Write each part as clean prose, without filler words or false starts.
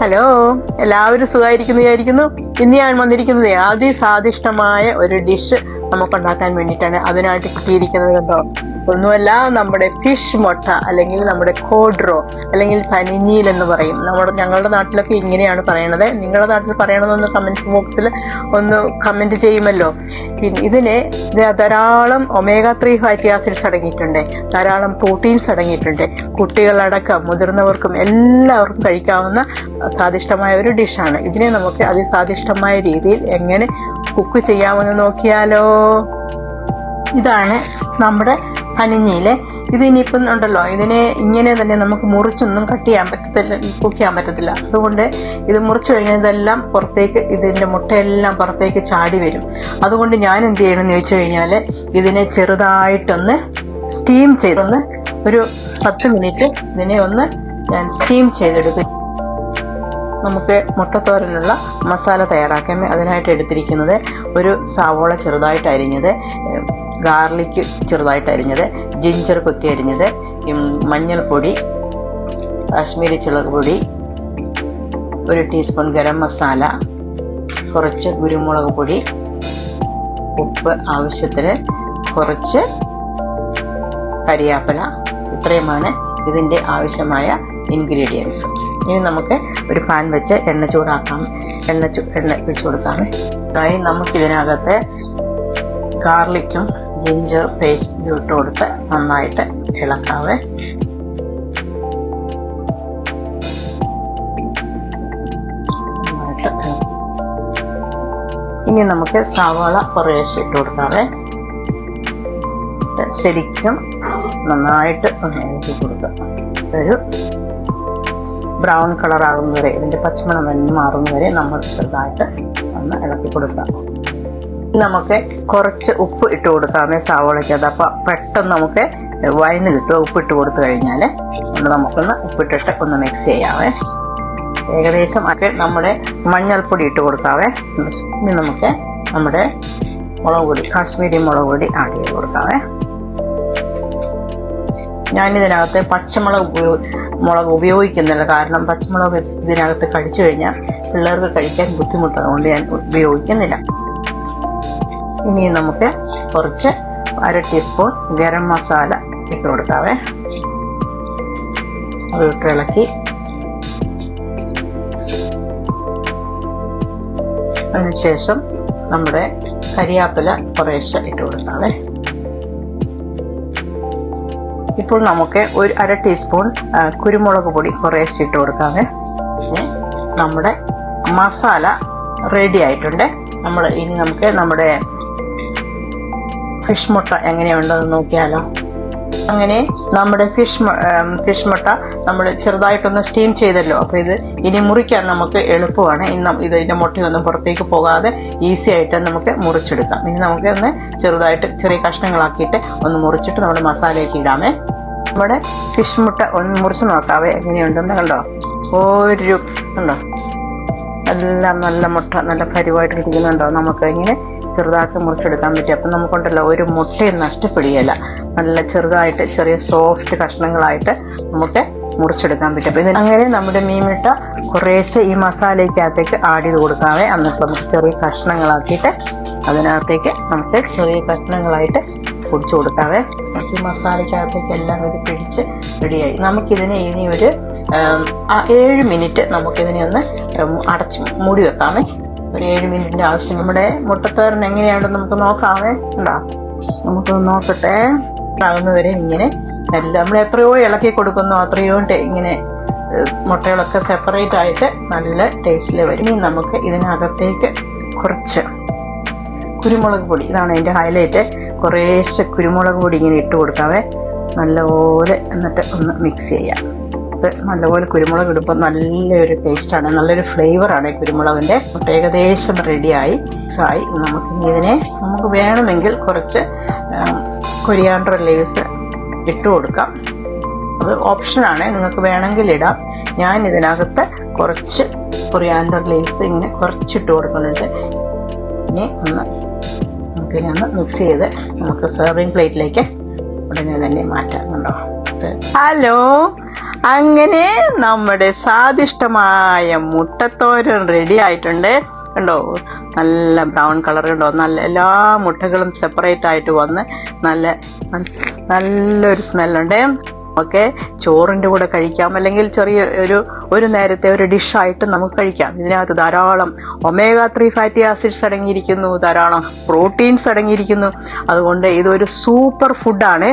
Hello, എല്ലാവരും സുഖമായിരിക്കുന്നു വിചാരിക്കുന്നു. ഇന്ന് ഞാൻ വന്നിരിക്കുന്നത് അതിസ്വാദിഷ്ടമായ ഒരു ഡിഷ് നമുക്കുണ്ടാക്കാൻ വേണ്ടിയിട്ടാണ്. അതിനായിട്ട് കിട്ടിയിരിക്കുന്നത് കേട്ടോ, ഒന്നുമല്ല, നമ്മുടെ ഫിഷ് മുട്ട അല്ലെങ്കിൽ നമ്മുടെ കോഡ്രോ അല്ലെങ്കിൽ പനിഞ്ഞീൽ എന്ന് പറയും. ഞങ്ങളുടെ നാട്ടിലൊക്കെ ഇങ്ങനെയാണ് പറയണത്. നിങ്ങളുടെ നാട്ടിൽ പറയണതൊന്ന് കമൻസ് ബോക്സിൽ ഒന്ന് കമൻറ്റ് ചെയ്യുമല്ലോ. പിന്നെ ഇതിന് ധാരാളം omega-3 ഫാറ്റി ആസിഡ്സ് അടങ്ങിയിട്ടുണ്ട്, ധാരാളം പ്രോട്ടീൻസ് അടങ്ങിയിട്ടുണ്ട്. കുട്ടികളടക്കം മുതിർന്നവർക്കും എല്ലാവർക്കും കഴിക്കാവുന്ന സ്വാദിഷ്ടമായ ഒരു ഡിഷാണ്. ഇതിനെ നമുക്ക് അതിസ്വാദിഷ്ടമായ രീതിയിൽ എങ്ങനെ കുക്ക് ചെയ്യാമെന്ന് നോക്കിയാലോ. ഇതാണ് നമ്മുടെ പനിഞ്ഞീല്. ഇതിനിപ്പം ഉണ്ടല്ലോ, ഇതിനെ ഇങ്ങനെ തന്നെ നമുക്ക് മുറിച്ചൊന്നും കട്ട് ചെയ്യാൻ പറ്റത്തില്ല, കുക്ക് ചെയ്യാൻ പറ്റത്തില്ല. അതുകൊണ്ട് ഇത് മുറിച്ച് കഴിഞ്ഞാൽ ഇതെല്ലാം പുറത്തേക്ക്, ഇതിൻ്റെ മുട്ടയെല്ലാം പുറത്തേക്ക് ചാടി വരും. അതുകൊണ്ട് ഞാൻ എന്ത് ചെയ്യണമെന്ന് ചോദിച്ചു കഴിഞ്ഞാൽ, ഇതിനെ ചെറുതായിട്ടൊന്ന് സ്റ്റീം ചെയ്തൊന്ന് ഒരു 10 മിനിറ്റ് ഇതിനെ ഒന്ന് ഞാൻ സ്റ്റീം ചെയ്തെടുക്കും. നമുക്ക് മുട്ടത്തോരനുള്ള മസാല തയ്യാറാക്കാൻ അതിനായിട്ട് എടുത്തിരിക്കുന്നത് ഒരു സവോള ചെറുതായിട്ട് അരിഞ്ഞത്, ഗാർലിക്ക് ചെറുതായിട്ട് അരിഞ്ഞത്, ജിഞ്ചർ കൊത്തി അരിഞ്ഞത്, മഞ്ഞൾപ്പൊടി, കാശ്മീരി മുളക് പൊടി, 1 ടീസ്പൂൺ ഗരം മസാല, കുറച്ച് കുരുമുളക് പൊടി, ഉപ്പ് ആവശ്യത്തിന്, കുറച്ച് കരിയാപ്പില. ഇത്രയുമാണ് ഇതിൻ്റെ ആവശ്യമായ ഇൻഗ്രീഡിയൻസ്. ഇനി നമുക്ക് ഒരു പാൻ വെച്ച് എണ്ണ ചൂടാക്കാം. എണ്ണ ഒഴിച്ചു കൊടുക്കാം. അതായത് നമുക്കിതിനകത്ത് ഗാർലിക്കും ജിഞ്ചർ പേസ്റ്റ് ഇട്ട് കൊടുത്ത് നന്നായിട്ട് ഇളക്കാവേ. ഇനി നമുക്ക് സവാള കുറേശ്ശെ ഇട്ട് കൊടുക്കാവേ. ശരിക്കും നന്നായിട്ട് ഇളക്കി കൊടുക്കാം. ഒരു ബ്രൗൺ കളർ ആകുന്നവരെ, ഇതിൻ്റെ പച്ചമണം മാറുന്നവരെ നമ്മൾ ചെറുതായിട്ട് ഒന്ന് ഇളക്കി കൊടുക്കാം. നമുക്ക് കുറച്ച് ഉപ്പ് ഇട്ട് കൊടുക്കാമേ സവാളയ്ക്കത്. അപ്പോൾ പെട്ടെന്ന് നമുക്ക് വഴന്ന് കിട്ടും. ഉപ്പിട്ട് കൊടുത്തു കഴിഞ്ഞാൽ നമുക്കൊന്ന് ഉപ്പിട്ടിട്ട് ഒന്ന് മിക്സ് ചെയ്യാവേ. ഏകദേശം ഒക്കെ നമ്മുടെ മഞ്ഞൾപ്പൊടി ഇട്ട് കൊടുക്കാവേ. ഇനി നമുക്ക് നമ്മുടെ മുളക് പൊടി, കാശ്മീരി മുളക് പൊടി ആഡ് ചെയ്ത് കൊടുക്കാവേ. ഞാനിതിനകത്ത് മുളക് ഉപയോഗിക്കുന്നില്ല, കാരണം പച്ചമുളക് ഇതിനകത്ത് കഴിച്ചു കഴിഞ്ഞാൽ പിള്ളേർക്ക് കഴിക്കാൻ ബുദ്ധിമുട്ടുള്ളതുകൊണ്ട് ഞാൻ ഉപയോഗിക്കുന്നില്ല. ഇനി നമുക്ക് കുറച്ച് 1/2 ടീസ്പൂൺ ഗരം മസാല ഇട്ട് കൊടുക്കാവേ. അത് ഇട്ട് ഇളക്കി അതിനുശേഷം നമ്മുടെ കരിയാപ്പില കുറേശ്ശെ ഇട്ട് കൊടുക്കാവേ. ഇപ്പോൾ നമുക്ക് ഒരു 1/2 ടീസ്പൂൺ കുരുമുളക് പൊടി കുറേശ്ശെ ഇട്ട് കൊടുക്കാവേ. നമ്മുടെ മസാല റെഡി ആയിട്ടുണ്ട്. ഇനി നമുക്ക് നമ്മുടെ ഫിഷ് മുട്ട എങ്ങനെയുണ്ടെന്ന് നോക്കിയാലോ. അങ്ങനെ നമ്മുടെ ഫിഷ് മുട്ട നമ്മൾ ചെറുതായിട്ടൊന്ന് സ്റ്റീം ചെയ്തല്ലോ. അപ്പോൾ ഇത് ഇനി മുറിക്കാൻ നമുക്ക് എളുപ്പമാണ്. ഇതിൻ്റെ മുട്ടയൊന്നും പുറത്തേക്ക് പോകാതെ ഈസി ആയിട്ട് നമുക്ക് മുറിച്ചെടുക്കാം. ഇനി നമുക്ക് ഒന്ന് ചെറുതായിട്ട് ചെറിയ കഷ്ണങ്ങളാക്കിയിട്ട് ഒന്ന് മുറിച്ചിട്ട് നമ്മുടെ മസാലയ്ക്ക് ഇടാമേ. നമ്മുടെ ഫിഷ് മുട്ട ഒന്ന് മുറിച്ച് നോക്കാവേ എങ്ങനെയുണ്ടെന്ന്. കണ്ടോ, കണ്ടോ, എല്ലാം നല്ല മുട്ട നല്ല കരുവായിട്ട് ഇരിക്കുന്നുണ്ടോ. നമുക്ക് ഇങ്ങനെ ചെറുതാക്കി മുറിച്ചെടുക്കാൻ പറ്റും. അപ്പം നമുക്കുണ്ടല്ലോ ഒരു മുട്ടയും നഷ്ടപ്പെടുകയില്ല. നല്ല ചെറുതായിട്ട് ചെറിയ സോഫ്റ്റ് കഷ്ണങ്ങളായിട്ട് നമുക്ക് മുറിച്ചെടുക്കാൻ പറ്റും. അപ്പം അങ്ങനെ നമ്മുടെ മീൻ മുട്ട കുറേശ്ശെ ഈ മസാലയ്ക്കകത്തേക്ക് ആഡ് ചെയ്ത് കൊടുക്കാവേ. എന്നിട്ട് നമുക്ക് ചെറിയ കഷ്ണങ്ങളാക്കിയിട്ട് അതിനകത്തേക്ക് നമുക്ക് ചെറിയ കഷ്ണങ്ങളായിട്ട് പൊടിച്ചു കൊടുക്കാവേ. നമുക്ക് ഈ മസാലയ്ക്കകത്തേക്ക് എല്ലാം ഇത് പിടിച്ച് റെഡിയായി. നമുക്കിതിനെ ഇനി ഒരു 7 മിനിറ്റ് നമുക്കിതിനെ ഒന്ന് അടച്ച് മൂടി വെക്കാമേ. ഒരു 7 മിനിറ്റിൻ്റെ ആവശ്യം. നമ്മുടെ മുട്ടത്തോരൻ എങ്ങനെയാണെന്ന് നമുക്ക് നോക്കാമേ. ഉണ്ടോ, നമുക്ക് നോക്കട്ടെ. ആകുന്നവരെ ഇങ്ങനെ എല്ലാം നമ്മൾ എത്രയോ ഇളക്കി കൊടുക്കുന്നു അത്രയോ ഇങ്ങനെ മുട്ടകളൊക്കെ സെപ്പറേറ്റ് ആയിട്ട് നല്ല ടേസ്റ്റിൽ വരും. ഇനി നമുക്ക് ഇതിനകത്തേക്ക് കുറച്ച് കുരുമുളക് പൊടി, ഇതാണ് അതിൻ്റെ ഹൈലൈറ്റ്. കുറേശ്ശെ കുരുമുളക് പൊടി ഇങ്ങനെ ഇട്ട് കൊടുക്കാവേ നല്ലപോലെ. എന്നിട്ട് ഒന്ന് മിക്സ് ചെയ്യാം. നല്ലപോലെ കുരുമുളക് ഇടുമ്പോൾ നല്ലൊരു ടേസ്റ്റാണ്, നല്ലൊരു ഫ്ലേവറാണ് കുരുമുളകിൻ്റെ. മുട്ട ഏകദേശം റെഡിയായി. ഇതിനെ നമുക്ക് വേണമെങ്കിൽ കുറച്ച് കൊറിയാണ്ടർ ലീവ്സ് ഇട്ട് കൊടുക്കാം. അത് ഓപ്ഷനാണ്, നിങ്ങൾക്ക് വേണമെങ്കിൽ ഇടാം. ഞാൻ ഇതിനകത്ത് കുറച്ച് കൊറിയാണ്ടർ ലീവ്സ് ഇങ്ങനെ കുറച്ചിട്ട് കൊടുക്കുന്നുണ്ട്. ഇനി നമുക്കിനി ഒന്ന് മിക്സ് ചെയ്ത് നമുക്ക് സെർവിങ് പ്ലേറ്റിലേക്ക് ഉടനെ തന്നെ മാറ്റാം. കണ്ടോ, എടുത്ത്. ഹലോ, അങ്ങനെ നമ്മുടെ സ്വാദിഷ്ടമായ മുട്ടത്തോരൻ റെഡി ആയിട്ടുണ്ട്. കണ്ടോ, നല്ല ബ്രൗൺ കളർ കണ്ടോ, നല്ല എല്ലാ മുട്ടകളും സെപ്പറേറ്റ് ആയിട്ട് വന്ന് നല്ലൊരു സ്മെല്ലുണ്ട്. ഒക്കെ ചോറിൻ്റെ കൂടെ കഴിക്കാം, അല്ലെങ്കിൽ ചെറിയ ഒരു നേരത്തെ ഒരു ഡിഷായിട്ട് നമുക്ക് കഴിക്കാം. ഇതിനകത്ത് ധാരാളം omega-3 ഫാറ്റി ആസിഡ്സ് അടങ്ങിയിരിക്കുന്നു, ധാരാളം പ്രോട്ടീൻസ് അടങ്ങിയിരിക്കുന്നു. അതുകൊണ്ട് ഇതൊരു സൂപ്പർ ഫുഡാണ്.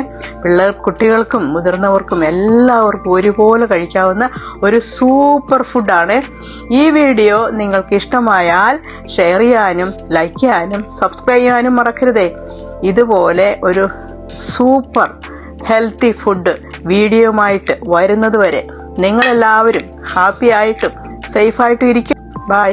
കുട്ടികൾക്കും മുതിർന്നവർക്കും എല്ലാവർക്കും ഒരുപോലെ കഴിക്കാവുന്ന ഒരു സൂപ്പർ ഫുഡാണ്. ഈ വീഡിയോ നിങ്ങൾക്ക് ഇഷ്ടമായാൽ ഷെയർ ചെയ്യാനും ലൈക്ക് ചെയ്യാനും സബ്സ്ക്രൈബ് ചെയ്യാനും മറക്കരുതേ. ഇതുപോലെ ഒരു സൂപ്പർ ഹെൽത്തി ഫുഡ് വീഡിയോയുമായിട്ട് വരുന്നത് വരെ നിങ്ങളെല്ലാവരും ഹാപ്പി ആയിട്ടും സേഫ് ആയിട്ടും ഇരിക്കും. ബൈ.